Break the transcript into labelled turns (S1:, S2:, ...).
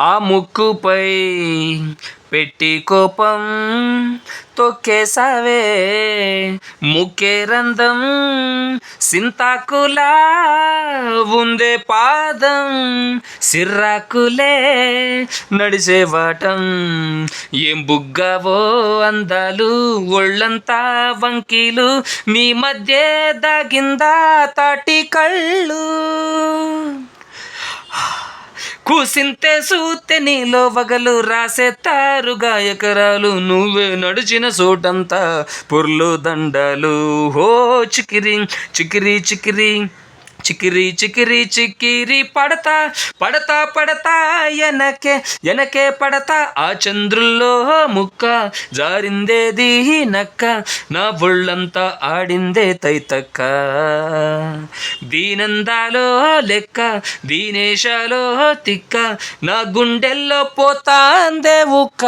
S1: ఆ ముక్కుపై పెట్టి కోపం తొక్కేసావే ముక్కే రంధ్రం సింతాకులా ఉందే పాదం సిర్రాకులే నడిసేవాటం ఏం బుగ్గావో అందాలు ఒళ్ళంతా వంకీలు నీ మధ్య దాగిందా తాటి కళ్ళు కూసింతే సూతే నీలో వగలు రాసేత్తారు గాయకరాలు నువ్వే నడిచిన చోటంతా పొర్లు దండాలు హో చికిరి చికిరి చికిరి చికిరి చికిరి చికిరి పడతా పడతా పడతా ఎనకే ఎనకే పడతా ఆ చంద్రుల్లో ముక్క జారిందేది నక్క నా ఒళ్ళంతా ఆడిందే తైతక్క దీనందాలో లెక్క దీనేశాలో తిక్క నా గుండెల్లో పోతాందే ఉక్క